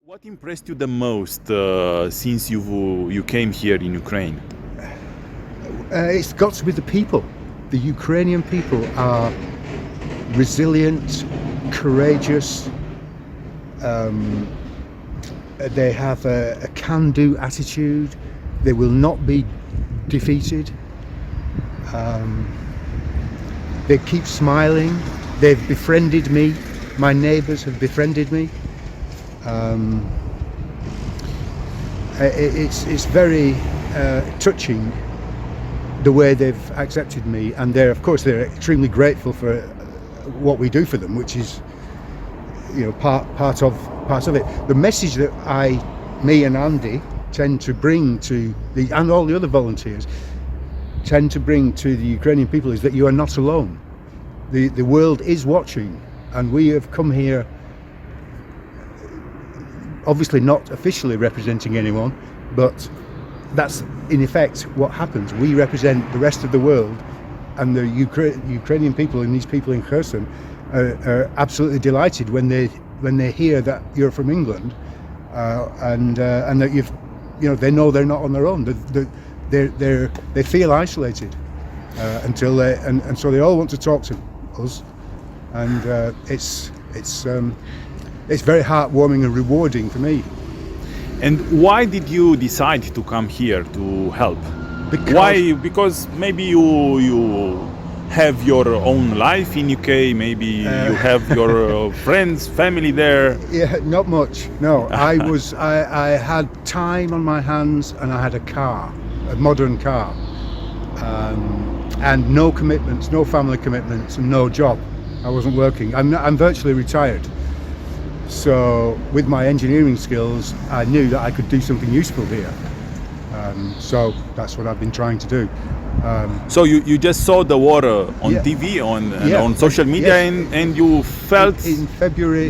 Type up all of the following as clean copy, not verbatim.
What impressed you the most since you came here in Ukraine? It's got to be the people. The Ukrainian people are resilient, courageous. They have a can-do attitude. They will not be defeated. They keep smiling. They've befriended me. My neighbours have befriended me. It's very touching the way they've accepted me, and they're extremely grateful for what we do for them, which is part of it. The message that me and Andy tend to bring to and all the other volunteers tend to bring to the Ukrainian people is that you are not alone. The world is watching, and we have come here obviously not officially representing anyone, but that's in effect what happens. We represent the rest of the world, and the Ukrainian people and these people in Kherson are absolutely delighted when they hear that you're from England, and that they know they're not on their own. They feel isolated and so they all want to talk to us, and it's very heartwarming and rewarding for me. And why did you decide to come here to help? Because maybe you have your own life in UK, maybe you have your friends, family there. Yeah, not much. No, I had time on my hands, and I had a modern car, and no commitments, no family commitments, and no job. I wasn't working. I'm virtually retired. So with my engineering skills, I knew that I could do something useful here. So that's what I've been trying to do. So you just saw the war on TV, on social media, yes. and you felt in February.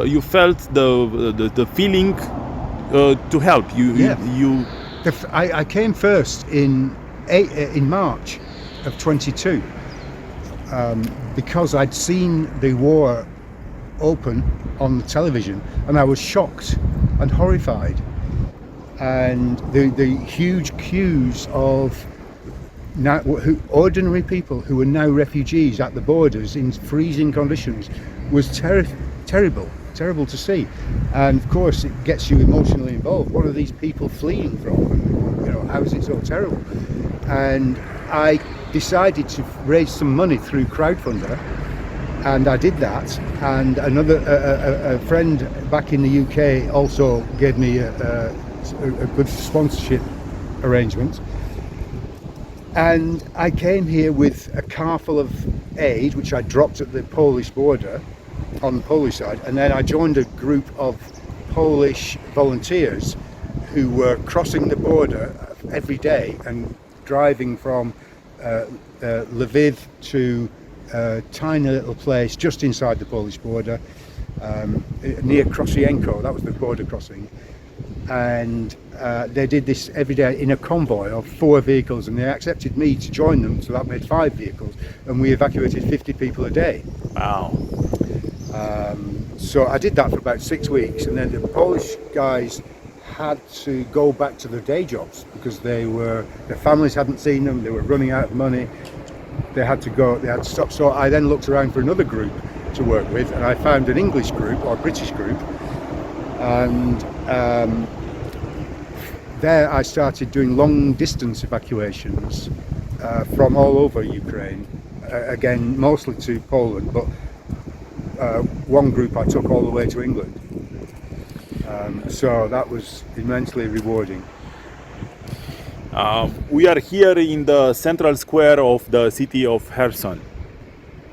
You felt the feeling to help. I came first in March of 22 because I'd seen the war open on the television, and I was shocked and horrified, and the huge queues of ordinary people who were now refugees at the borders in freezing conditions was terrible to see. And of course it gets you emotionally involved. What are these people fleeing from? How is it so terrible? And I decided to raise some money through crowdfunder, and I did that, and a friend back in the UK also gave me a good sponsorship arrangement. And I came here with a car full of aid, which I dropped at the Polish border, on the Polish side, and then I joined a group of Polish volunteers who were crossing the border every day and driving from Lviv to a tiny little place just inside the Polish border, near Krosienko. That was the border crossing, and they did this every day in a convoy of 4 vehicles, and they accepted me to join them, so that made 5 vehicles, and we evacuated 50 people a day. Wow. So I did that for about 6 weeks, and then the Polish guys had to go back to their day jobs because their families hadn't seen them, they were running out of money. They had to stop. So I then looked around for another group to work with, and I found an English group or British group, and there I started doing long distance evacuations from all over Ukraine, again mostly to Poland, but one group I took all the way to England, so that was immensely rewarding. We are here in the central square of the city of Kherson.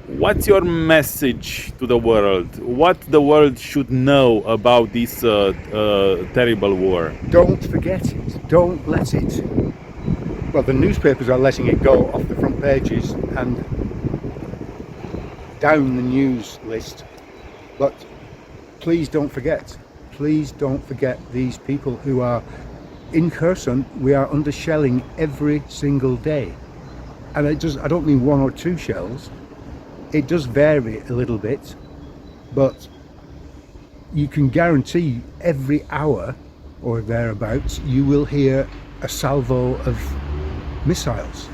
What's your message to the world? What the world should know about this terrible war? Don't forget it. Don't let it. Well, the newspapers are letting it go off the front pages and down the news list. But please don't forget. Please don't forget these people who are in Kherson. We are under shelling every single day, and I don't mean 1 or 2 shells. It does vary a little bit, but you can guarantee every hour or thereabouts you will hear a salvo of missiles,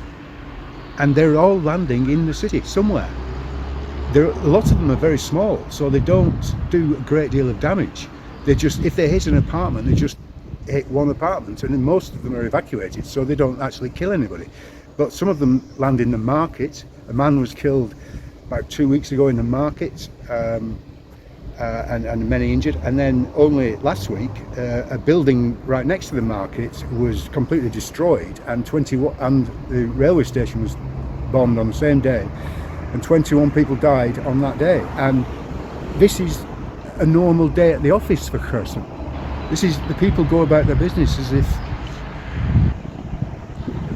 and they're all landing in the city somewhere. A lot of them are very small, so they don't do a great deal of damage. They just, if they hit an apartment, they just hit one apartment, and then most of them are evacuated, so they don't actually kill anybody. But some of them land in the market. A man was killed about 2 weeks ago in the market, and many injured. And then only last week, a building right next to the market was completely destroyed, and the railway station was bombed on the same day, and 21 people died on that day. And this is a normal day at the office for Kherson. This is, the people go about their business as if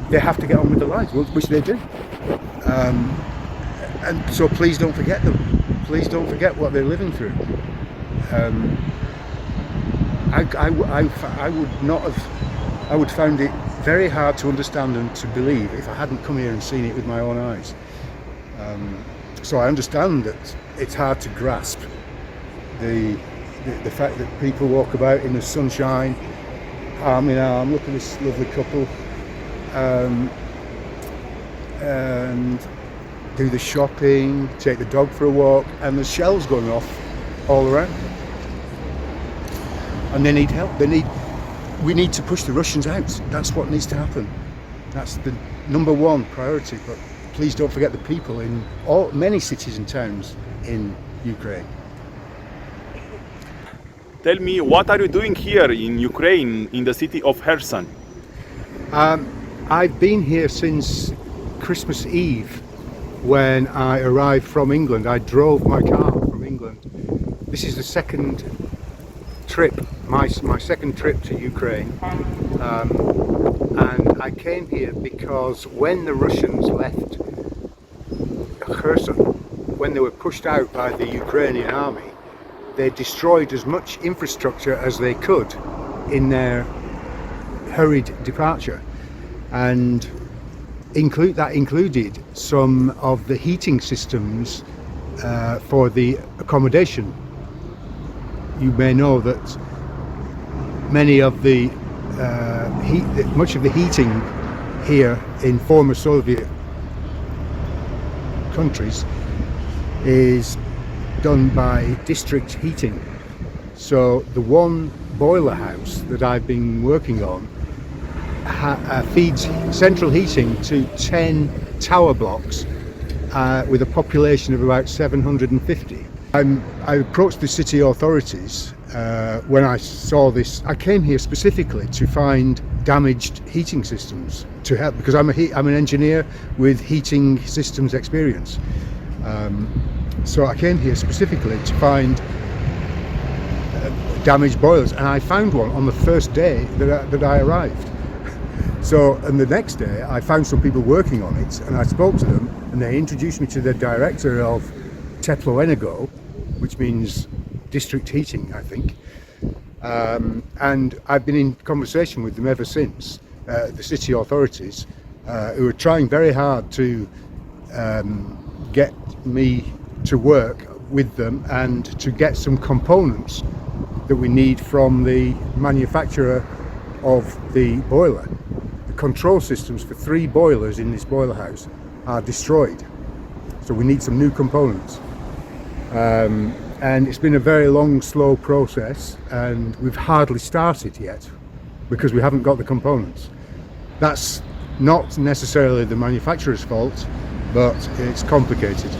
they have to get on with their lives, which they do. And so please don't forget them. Please don't forget what they're living through. I would find it very hard to understand and to believe if I hadn't come here and seen it with my own eyes. So I understand that it's hard to grasp the fact that people walk about in the sunshine, arm in arm. Look at this lovely couple, and do the shopping, take the dog for a walk, and there's shells going off all around. And they need help. We need to push the Russians out. That's what needs to happen. That's the number one priority. But please don't forget the people in many cities and towns in Ukraine. Tell me, what are you doing here in Ukraine, in the city of Kherson? I've been here since Christmas Eve, when I arrived from England. I drove my car from England. This is the second trip, my second trip to Ukraine, and I came here because when the Russians left Kherson, when they were pushed out by the Ukrainian army, they destroyed as much infrastructure as they could in their hurried departure, and that included some of the heating systems for the accommodation. You may know that many of much of the heating here in former Soviet countries is done by district heating. So the one boiler house that I've been working on feeds central heating to 10 tower blocks with a population of about 750. I approached the city authorities when I saw this. I came here specifically to find damaged heating systems to help, because I'm an engineer with heating systems experience. So I came here specifically to find damaged boilers, and I found one on the first day that I arrived. So, and the next day I found some people working on it, and I spoke to them, and they introduced me to the director of Teplo Energo, which means district heating, I think. And I've been in conversation with them ever since, the city authorities, who are trying very hard to get me to work with them and to get some components that we need from the manufacturer of the boiler. The control systems for 3 boilers in this boiler house are destroyed, so we need some new components. And it's been a very long, slow process, and we've hardly started yet because we haven't got the components. That's not necessarily the manufacturer's fault, but it's complicated.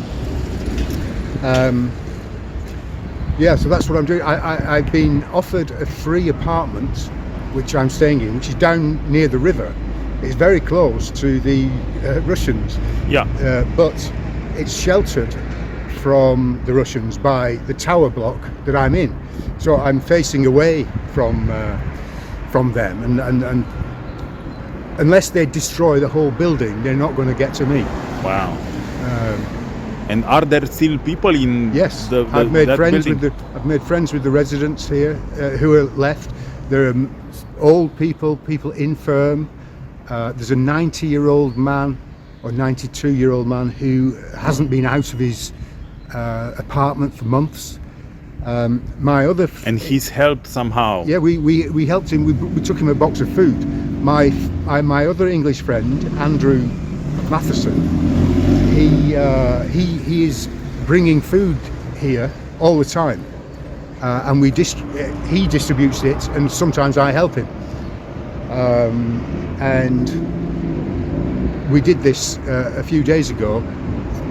Yeah, so that's what I'm doing. I've been offered a free apartment, which I'm staying in, which is down near the river. It's very close to the Russians. Yeah. But it's sheltered from the Russians by the tower block that I'm in. So I'm facing away from them, and unless they destroy the whole building, they're not going to get to me. Wow. And are there still people in yes, the I've made friends building? I've made friends with the residents here who are left. There are old people infirm. There's a 90-year-old man or 92-year-old man who hasn't been out of his apartment for months. My other And he's helped somehow. yeah, we helped him. We took him a box of food. My other English friend, Andrew Matheson, he is bringing food here all the time, and he distributes it, and sometimes I help him. And we did this a few days ago.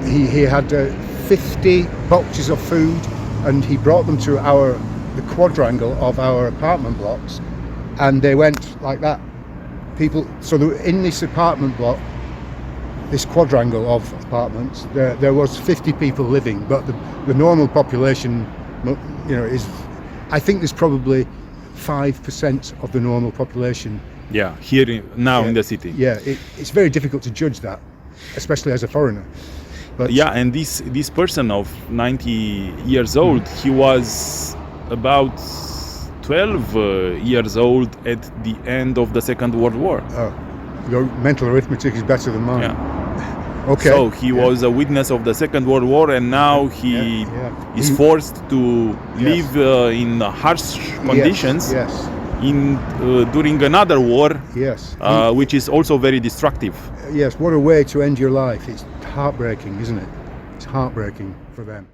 He had 50 boxes of food, and he brought them to the quadrangle of our apartment blocks, and they went like that. People, so in this apartment block, this quadrangle of apartments, there was 50 people living, but the normal population, is, I think there's probably 5% of the normal population. Yeah, here in the city. Yeah, it's very difficult to judge that, especially as a foreigner. But Yeah, and this person of 90 years old, he was about 12 years old at the end of the Second World War. your mental arithmetic is better than mine. Yeah. Okay. So he was a witness of the Second World War, and now he is forced to live in harsh conditions. Yes. During another war, Yes. which is also very destructive. Yes. What a way to end your life! It's heartbreaking, isn't it? It's heartbreaking for them.